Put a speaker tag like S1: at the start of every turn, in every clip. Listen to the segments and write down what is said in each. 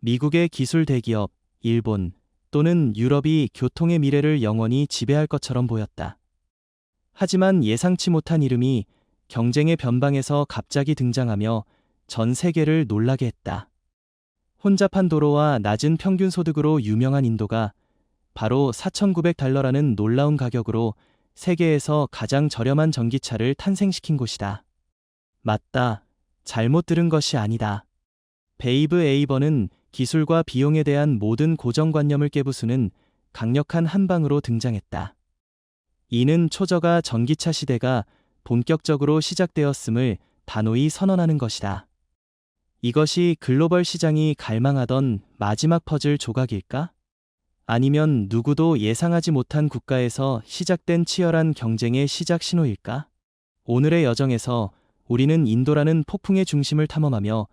S1: 미국의 기술 대기업, 일본 또는 유럽이 교통의 미래를 영원히 지배할 것처럼 보였다. 하지만 예상치 못한 이름이 경쟁의 변방에서 갑자기 등장하며 전 세계를 놀라게 했다. 혼잡한 도로와 낮은 평균 소득으로 유명한 인도가 바로 $4,900라는 놀라운 가격으로 세계에서 가장 저렴한 전기차를 탄생시킨 곳이다. 맞다. 잘못 들은 것이 아니다. 베이브 에이버는 기술과 비용에 대한 모든 고정관념을 깨부수는 강력한 한방으로 등장했다. 이는 초저가 전기차 시대가 본격적으로 시작되었음을 단호히 선언하는 것이다. 이것이 글로벌 시장이 갈망하던 마지막 퍼즐 조각일까? 아니면 누구도 예상하지 못한 국가에서 시작된 치열한 경쟁의 시작 신호일까? 오늘의 여정에서 우리는 인도라는 폭풍의 중심을 탐험하며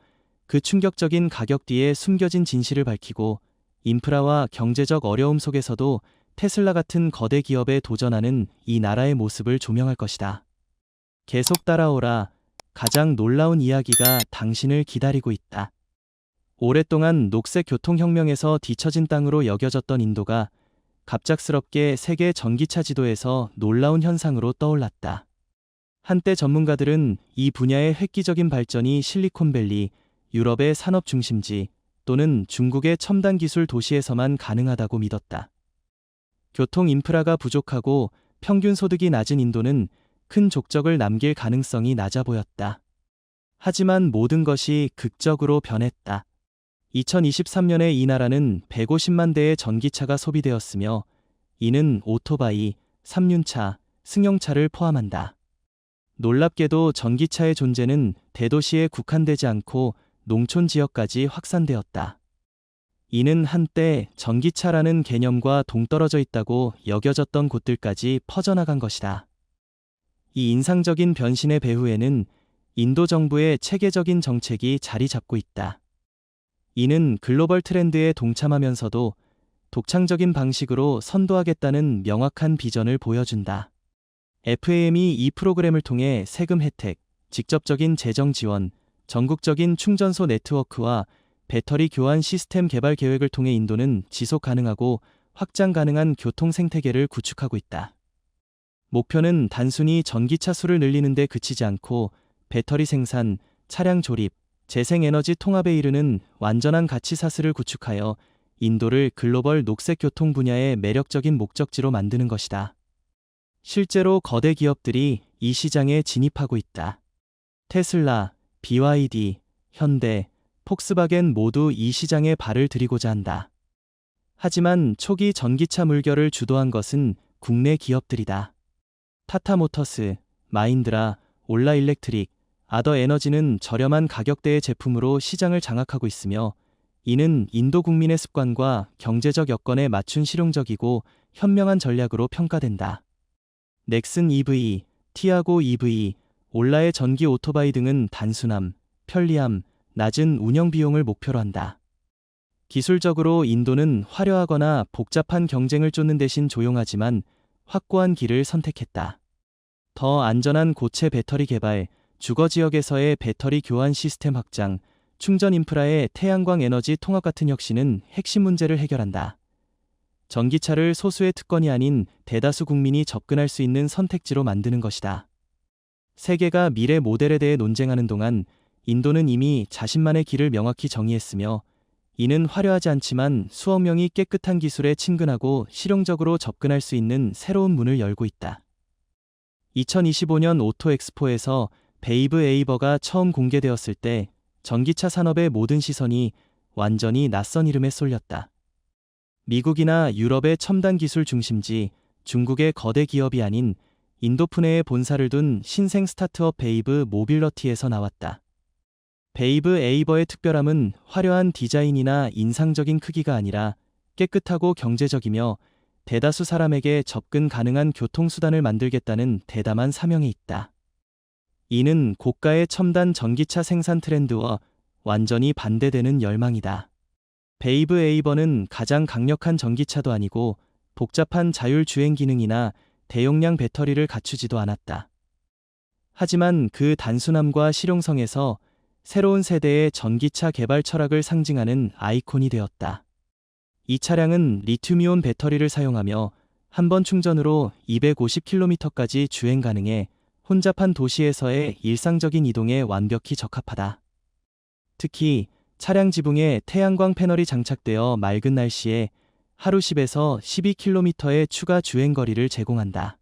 S1: 그 충격적인 가격 뒤에 숨겨진 진실을 밝히고 인프라와 경제적 어려움 속에서도 테슬라 같은 거대 기업에 도전하는 이 나라의 모습을 조명할 것이다. 계속 따라오라. 가장 놀라운 이야기가 당신을 기다리고 있다. 오랫동안 녹색 교통혁명에서 뒤처진 땅으로 여겨졌던 인도가 갑작스럽게 세계 전기차 지도에서 놀라운 현상으로 떠올랐다. 한때 전문가들은 이 분야의 획기적인 발전이 실리콘밸리, 유럽의 산업 중심지 또는 중국의 첨단 기술 도시에서만 가능하다고 믿었다. 교통 인프라가 부족하고 평균 소득이 낮은 인도는 큰 족적을 남길 가능성이 낮아 보였다. 하지만 모든 것이 극적으로 변했다. 2023년에 이 나라는 150만 대의 전기차가 소비되었으며 이는 오토바이, 3륜차, 승용차를 포함한다. 놀랍게도 전기차의 존재는 대도시에 국한되지 않고 농촌 지역까지 확산되었다. 이는 한때 전기차라는 개념과 동떨어져 있다고 여겨졌던 곳들까지 퍼져나간 것이다. 이 인상적인 변신의 배후에는 인도 정부의 체계적인 정책이 자리 잡고 있다. 이는 글로벌 트렌드에 동참하면서도 독창적인 방식으로 선도하겠다는 명확한 비전을 보여준다. FAM이 이 프로그램을 통해 세금 혜택, 직접적인 재정 지원, 전국적인 충전소 네트워크와 배터리 교환 시스템 개발 계획을 통해 인도는 지속 가능하고 확장 가능한 교통 생태계를 구축하고 있다. 목표는 단순히 전기차 수를 늘리는 데 그치지 않고 배터리 생산, 차량 조립, 재생에너지 통합에 이르는 완전한 가치 사슬을 구축하여 인도를 글로벌 녹색 교통 분야의 매력적인 목적지로 만드는 것이다. 실제로 거대 기업들이 이 시장에 진입하고 있다. 테슬라, BYD, 현대, 폭스바겐 모두 이 시장에 발을 들이고자 한다. 하지만 초기 전기차 물결을 주도한 것은 국내 기업들이다. 타타모터스, 마힌드라, 올라 일렉트릭, 아더 에너지는 저렴한 가격대의 제품으로 시장을 장악하고 있으며 이는 인도 국민의 습관과 경제적 여건에 맞춘 실용적이고 현명한 전략으로 평가된다. 넥슨 EV, 티아고 EV, 올라의 전기 오토바이 등은 단순함, 편리함, 낮은 운영 비용을 목표로 한다. 기술적으로 인도는 화려하거나 복잡한 경쟁을 쫓는 대신 조용하지만 확고한 길을 선택했다. 더 안전한 고체 배터리 개발, 주거 지역에서의 배터리 교환 시스템 확장, 충전 인프라의 태양광 에너지 통합 같은 혁신은 핵심 문제를 해결한다. 전기차를 소수의 특권이 아닌 대다수 국민이 접근할 수 있는 선택지로 만드는 것이다. 세계가 미래 모델에 대해 논쟁하는 동안 인도는 이미 자신만의 길을 명확히 정의했으며 이는 화려하지 않지만 수억 명이 깨끗한 기술에 친근하고 실용적으로 접근할 수 있는 새로운 문을 열고 있다. 2025년 오토 엑스포에서 베이브 에이버가 처음 공개되었을 때 전기차 산업의 모든 시선이 완전히 낯선 이름에 쏠렸다. 미국이나 유럽의 첨단 기술 중심지, 중국의 거대 기업이 아닌 인도 푸네에 본사를 둔 신생 스타트업 베이브 모빌러티에서 나왔다. 베이브 에이버의 특별함은 화려한 디자인이나 인상적인 크기가 아니라 깨끗하고 경제적이며 대다수 사람에게 접근 가능한 교통수단을 만들겠다는 대담한 사명이 있다. 이는 고가의 첨단 전기차 생산 트렌드와 완전히 반대되는 열망이다. 베이브 에이버는 가장 강력한 전기차도 아니고 복잡한 자율주행 기능이나 대용량 배터리를 갖추지도 않았다. 하지만 그 단순함과 실용성에서 새로운 세대의 전기차 개발 철학을 상징하는 아이콘이 되었다. 이 차량은 리튬이온 배터리를 사용하며 한 번 충전으로 250km까지 주행 가능해 혼잡한 도시에서의 일상적인 이동에 완벽히 적합하다. 특히 차량 지붕에 태양광 패널이 장착되어 맑은 날씨에 하루 10에서 12km의 추가 주행 거리를 제공한다.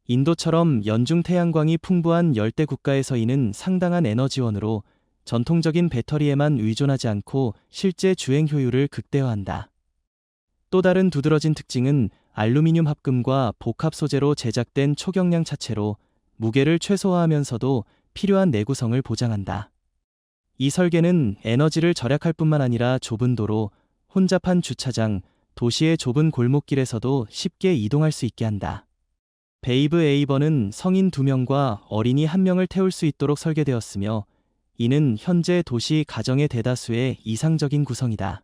S1: 인도처럼 연중 태양광이 풍부한 열대 국가에서 이는 상당한 에너지원으로 전통적인 배터리에만 의존하지 않고 실제 주행 효율을 극대화한다. 또 다른 두드러진 특징은 알루미늄 합금과 복합 소재로 제작된 초경량 차체로 무게를 최소화하면서도 필요한 내구성을 보장한다. 이 설계는 에너지를 절약할 뿐만 아니라 좁은 도로, 혼잡한 주차장, 도시의 좁은 골목길에서도 쉽게 이동할 수 있게 한다. 베이브 에이버는 성인 2명과 어린이 1명을 태울 수 있도록 설계되었으며 이는 현재 도시 가정의 대다수의 이상적인 구성이다.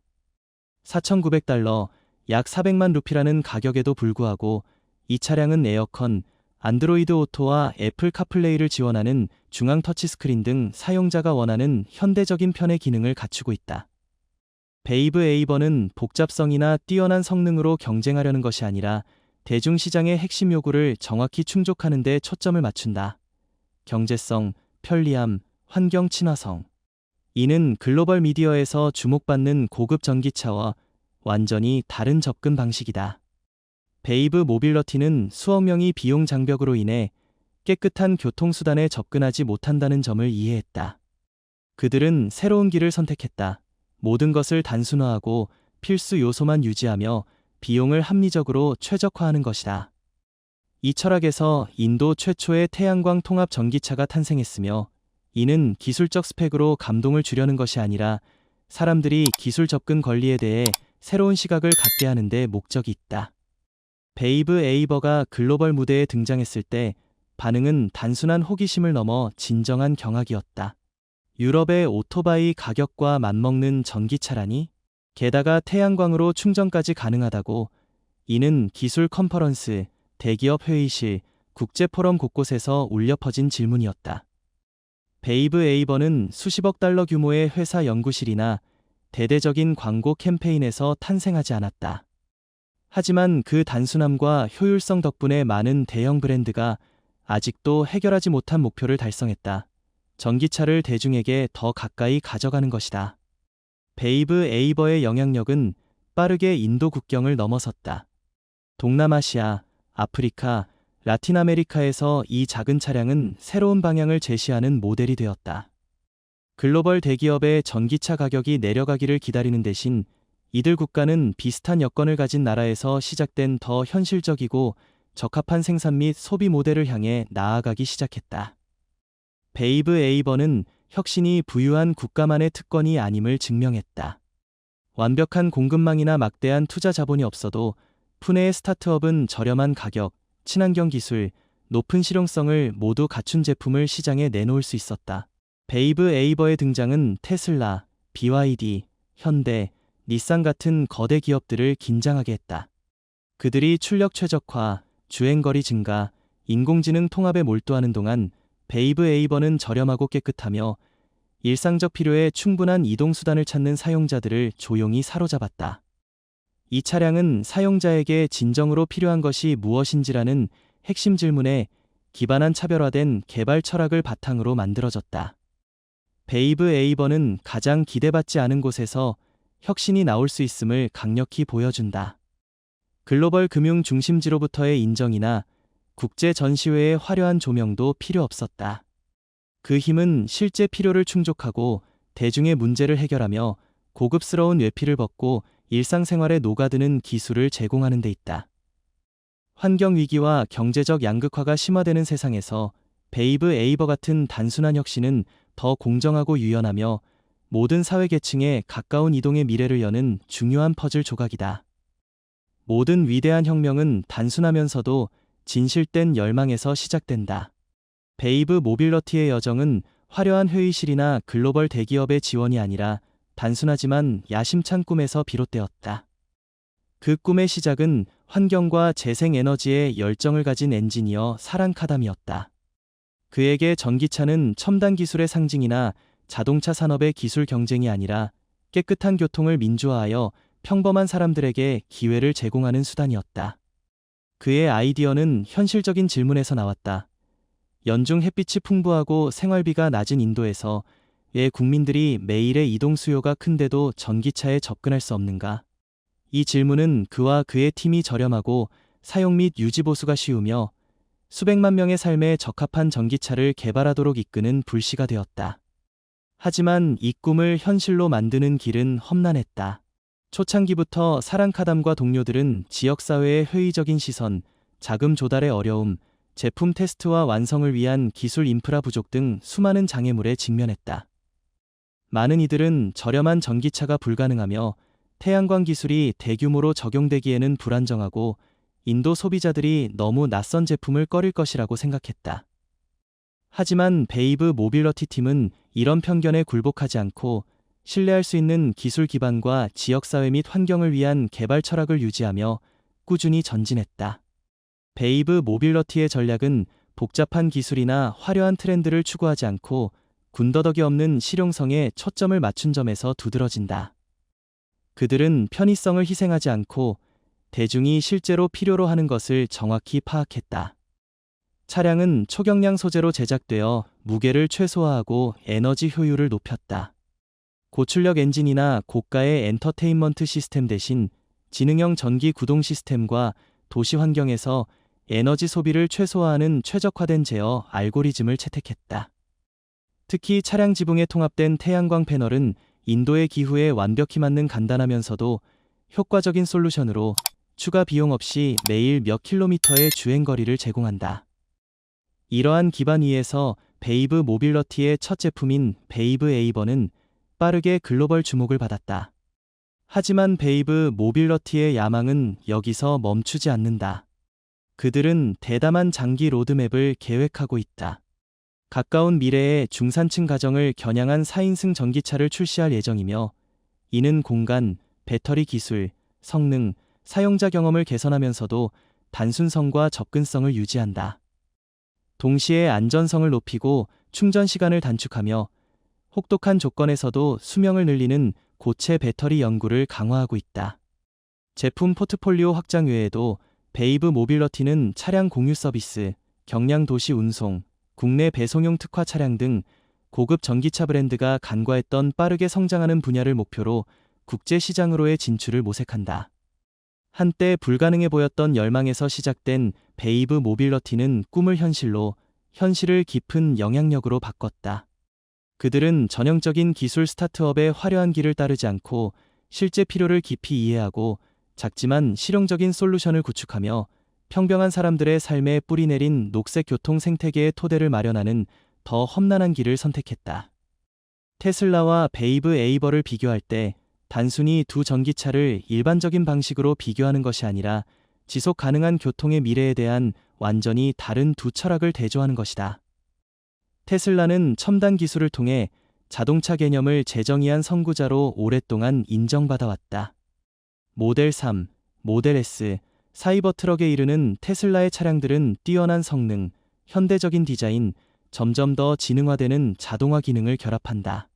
S1: $4,900, 약 400만 루피라는 가격에도 불구하고 이 차량은 에어컨, 안드로이드 오토와 애플 카플레이를 지원하는 중앙 터치스크린 등 사용자가 원하는 현대적인 편의 기능을 갖추고 있다. 베이브 에이버는 복잡성이나 뛰어난 성능으로 경쟁하려는 것이 아니라 대중시장의 핵심 요구를 정확히 충족하는 데 초점을 맞춘다. 경제성, 편리함, 환경 친화성. 이는 글로벌 미디어에서 주목받는 고급 전기차와 완전히 다른 접근 방식이다. 베이브 모빌러티는 수억 명이 비용 장벽으로 인해 깨끗한 교통수단에 접근하지 못한다는 점을 이해했다. 그들은 새로운 길을 선택했다. 모든 것을 단순화하고 필수 요소만 유지하며 비용을 합리적으로 최적화하는 것이다. 이 철학에서 인도 최초의 태양광 통합 전기차가 탄생했으며 이는 기술적 스펙으로 감동을 주려는 것이 아니라 사람들이 기술 접근 권리에 대해 새로운 시각을 갖게 하는 데 목적이 있다. 베이브 에이버가 글로벌 무대에 등장했을 때 반응은 단순한 호기심을 넘어 진정한 경악이었다. 유럽의 오토바이 가격과 맞먹는 전기차라니? 게다가 태양광으로 충전까지 가능하다고. 이는 기술 컨퍼런스, 대기업 회의실, 국제 포럼 곳곳에서 울려 퍼진 질문이었다. 베이브 에이버는 수십억 달러 규모의 회사 연구실이나 대대적인 광고 캠페인에서 탄생하지 않았다. 하지만 그 단순함과 효율성 덕분에 많은 대형 브랜드가 아직도 해결하지 못한 목표를 달성했다. 전기차를 대중에게 더 가까이 가져가는 것이다. 베이브 에이버의 영향력은 빠르게 인도 국경을 넘어섰다. 동남아시아, 아프리카, 라틴 아메리카에서 이 작은 차량은 새로운 방향을 제시하는 모델이 되었다. 글로벌 대기업의 전기차 가격이 내려가기를 기다리는 대신 이들 국가는 비슷한 여건을 가진 나라에서 시작된 더 현실적이고 적합한 생산 및 소비 모델을 향해 나아가기 시작했다. 베이브 에이버는 혁신이 부유한 국가만의 특권이 아님을 증명했다. 완벽한 공급망이나 막대한 투자 자본이 없어도 푸네의 스타트업은 저렴한 가격, 친환경 기술, 높은 실용성을 모두 갖춘 제품을 시장에 내놓을 수 있었다. 베이브 에이버의 등장은 테슬라, BYD, 현대, 닛산 같은 거대 기업들을 긴장하게 했다. 그들이 출력 최적화, 주행거리 증가, 인공지능 통합에 몰두하는 동안 베이브 에이버는 저렴하고 깨끗하며 일상적 필요에 충분한 이동수단을 찾는 사용자들을 조용히 사로잡았다. 이 차량은 사용자에게 진정으로 필요한 것이 무엇인지라는 핵심 질문에 기반한 차별화된 개발 철학을 바탕으로 만들어졌다. 베이브 에이버는 가장 기대받지 않은 곳에서 혁신이 나올 수 있음을 강력히 보여준다. 글로벌 금융 중심지로부터의 인정이나 국제 전시회의 화려한 조명도 필요 없었다. 그 힘은 실제 필요를 충족하고 대중의 문제를 해결하며 고급스러운 외피를 벗고 일상생활에 녹아드는 기술을 제공하는 데 있다. 환경위기와 경제적 양극화가 심화되는 세상에서 베이브 에이버 같은 단순한 혁신은 더 공정하고 유연하며 모든 사회계층에 가까운 이동의 미래를 여는 중요한 퍼즐 조각이다. 모든 위대한 혁명은 단순하면서도 진실된 열망에서 시작된다. 베이브 모빌러티의 여정은 화려한 회의실이나 글로벌 대기업의 지원이 아니라 단순하지만 야심찬 꿈에서 비롯되었다. 그 꿈의 시작은 환경과 재생에너지에 열정을 가진 엔지니어 사랑 카담이었다. 그에게 전기차는 첨단 기술의 상징이나 자동차 산업의 기술 경쟁이 아니라 깨끗한 교통을 민주화하여 평범한 사람들에게 기회를 제공하는 수단이었다. 그의 아이디어는 현실적인 질문에서 나왔다. 연중 햇빛이 풍부하고 생활비가 낮은 인도에서 왜 국민들이 매일의 이동 수요가 큰데도 전기차에 접근할 수 없는가? 이 질문은 그와 그의 팀이 저렴하고 사용 및 유지 보수가 쉬우며 수백만 명의 삶에 적합한 전기차를 개발하도록 이끄는 불씨가 되었다. 하지만 이 꿈을 현실로 만드는 길은 험난했다. 초창기부터 사랑카담과 동료들은 지역사회의 회의적인 시선, 자금 조달의 어려움, 제품 테스트와 완성을 위한 기술 인프라 부족 등 수많은 장애물에 직면했다. 많은 이들은 저렴한 전기차가 불가능하며 태양광 기술이 대규모로 적용되기에는 불안정하고 인도 소비자들이 너무 낯선 제품을 꺼릴 것이라고 생각했다. 하지만 베이브 모빌러티 팀은 이런 편견에 굴복하지 않고 신뢰할 수 있는 기술 기반과 지역사회 및 환경을 위한 개발 철학을 유지하며 꾸준히 전진했다. 베이브 모빌러티의 전략은 복잡한 기술이나 화려한 트렌드를 추구하지 않고 군더더기 없는 실용성에 초점을 맞춘 점에서 두드러진다. 그들은 편의성을 희생하지 않고 대중이 실제로 필요로 하는 것을 정확히 파악했다. 차량은 초경량 소재로 제작되어 무게를 최소화하고 에너지 효율을 높였다. 고출력 엔진이나 고가의 엔터테인먼트 시스템 대신 지능형 전기 구동 시스템과 도시 환경에서 에너지 소비를 최소화하는 최적화된 제어 알고리즘을 채택했다. 특히 차량 지붕에 통합된 태양광 패널은 인도의 기후에 완벽히 맞는 간단하면서도 효과적인 솔루션으로 추가 비용 없이 매일 몇 킬로미터의 주행거리를 제공한다. 이러한 기반 위에서 베이브 모빌러티의 첫 제품인 베이브 에이버는 빠르게 글로벌 주목을 받았다. 하지만 베이브 모빌러티의 야망은 여기서 멈추지 않는다. 그들은 대담한 장기 로드맵을 계획하고 있다. 가까운 미래에 중산층 가정을 겨냥한 4인승 전기차를 출시할 예정이며 이는 공간, 배터리 기술, 성능, 사용자 경험을 개선하면서도 단순성과 접근성을 유지한다. 동시에 안전성을 높이고 충전 시간을 단축하며 혹독한 조건에서도 수명을 늘리는 고체 배터리 연구를 강화하고 있다. 제품 포트폴리오 확장 외에도 베이브 모빌러티는 차량 공유 서비스, 경량 도시 운송, 국내 배송용 특화 차량 등 고급 전기차 브랜드가 간과했던 빠르게 성장하는 분야를 목표로 국제 시장으로의 진출을 모색한다. 한때 불가능해 보였던 열망에서 시작된 베이브 모빌러티는 꿈을 현실로, 현실을 깊은 영향력으로 바꿨다. 그들은 전형적인 기술 스타트업의 화려한 길을 따르지 않고 실제 필요를 깊이 이해하고 작지만 실용적인 솔루션을 구축하며 평범한 사람들의 삶에 뿌리내린 녹색 교통 생태계의 토대를 마련하는 더 험난한 길을 선택했다. 테슬라와 베이브 에이버를 비교할 때 단순히 두 전기차를 일반적인 방식으로 비교하는 것이 아니라 지속 가능한 교통의 미래에 대한 완전히 다른 두 철학을 대조하는 것이다. 테슬라는 첨단 기술을 통해 자동차 개념을 재정의한 선구자로 오랫동안 인정받아왔다. 모델 3, 모델 S, 사이버트럭에 이르는 테슬라의 차량들은 뛰어난 성능, 현대적인 디자인, 점점 더 지능화되는 자동화 기능을 결합한다.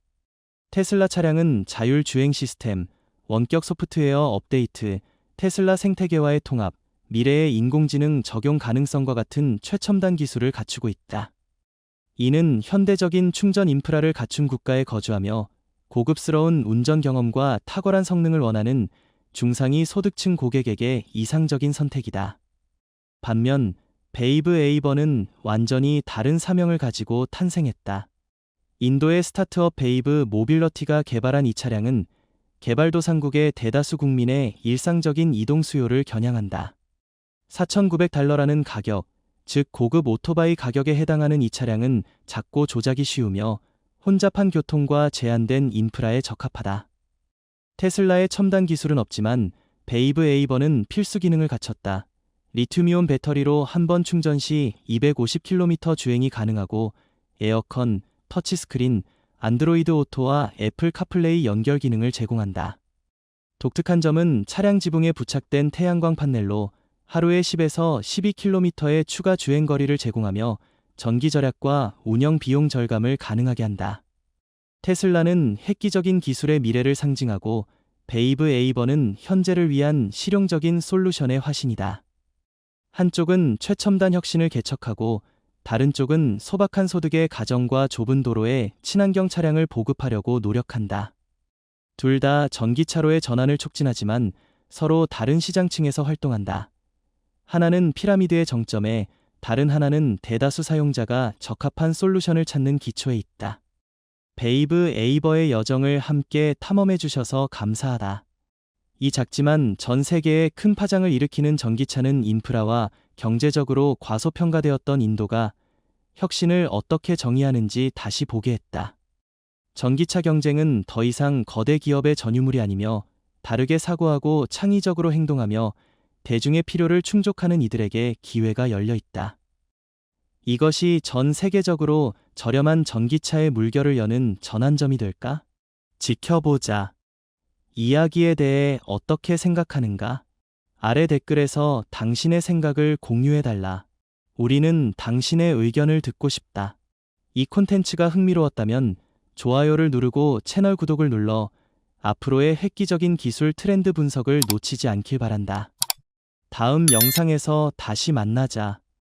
S1: 테슬라 차량은 자율주행 시스템, 원격 소프트웨어 업데이트, 테슬라 생태계와의 통합, 미래의 인공지능 적용 가능성과 같은 최첨단 기술을 갖추고 있다. 이는 현대적인 충전 인프라를 갖춘 국가에 거주하며 고급스러운 운전 경험과 탁월한 성능을 원하는 중상위 소득층 고객에게 이상적인 선택이다. 반면 베이브 에이버는 완전히 다른 사명을 가지고 탄생했다. 인도의 스타트업 베이브 모빌러티가 개발한 이 차량은 개발도상국의 대다수 국민의 일상적인 이동 수요를 겨냥한다. $4,900라는 가격, 즉 고급 오토바이 가격에 해당하는 이 차량은 작고 조작이 쉬우며 혼잡한 교통과 제한된 인프라에 적합하다. 테슬라의 첨단 기술은 없지만 베이브 에이버는 필수 기능을 갖췄다. 리튬이온 배터리로 한 번 충전 시 250km 주행이 가능하고 에어컨, 터치스크린, 안드로이드 오토와 애플 카플레이 연결 기능을 제공한다. 독특한 점은 차량 지붕에 부착된 태양광 판넬로 하루에 10에서 12km의 추가 주행 거리를 제공하며 전기 절약과 운영 비용 절감을 가능하게 한다. 테슬라는 획기적인 기술의 미래를 상징하고 베이브 에이버는 현재를 위한 실용적인 솔루션의 화신이다. 한쪽은 최첨단 혁신을 개척하고 다른 쪽은 소박한 소득의 가정과 좁은 도로에 친환경 차량을 보급하려고 노력한다. 둘 다 전기차로의 전환을 촉진하지만 서로 다른 시장층에서 활동한다. 하나는 피라미드의 정점에, 다른 하나는 대다수 사용자가 적합한 솔루션을 찾는 기초에 있다. 베이브 에이버의 여정을 함께 탐험해 주셔서 감사하다. 이 작지만 전 세계에 큰 파장을 일으키는 전기차는 인프라와 경제적으로 과소평가되었던 인도가 혁신을 어떻게 정의하는지 다시 보게 했다. 전기차 경쟁은 더 이상 거대 기업의 전유물이 아니며 다르게 사고하고 창의적으로 행동하며 대중의 필요를 충족하는 이들에게 기회가 열려 있다. 이것이 전 세계적으로 저렴한 전기차의 물결을 여는 전환점이 될까? 지켜보자. 이야기에 대해 어떻게 생각하는가? 아래 댓글에서 당신의 생각을 공유해달라. 우리는 당신의 의견을 듣고 싶다. 이 콘텐츠가 흥미로웠다면 좋아요를 누르고 채널 구독을 눌러 앞으로의 획기적인 기술 트렌드 분석을 놓치지 않길 바란다. 다음 영상에서 다시 만나자.